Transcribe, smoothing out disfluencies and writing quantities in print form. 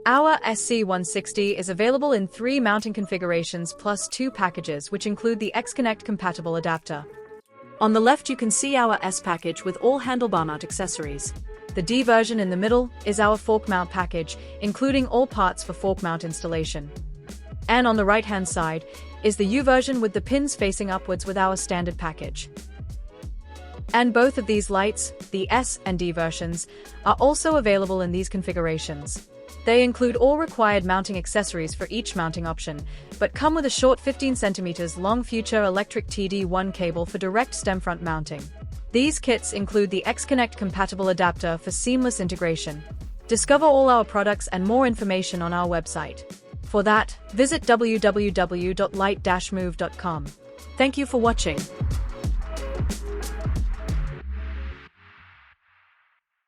Our SC-160 is available in 3 mounting configurations plus 2 packages, which include the X-Connect compatible adapter. On the left you can see our S package with all handlebar mount accessories. The D version in the middle is our fork mount package, including all parts for fork mount installation. And on the right-hand side is the U version with the pins facing upwards with our standard package. And both of these lights, the S and D versions, are also available in these configurations. They include all required mounting accessories for each mounting option, but come with a short 15 cm long future electric TD1 cable for direct stem front mounting. These kits include the X-Connect compatible adapter for seamless integration. Discover all our products and more information on our website. For that, visit www.litemove.com. Thank you for watching.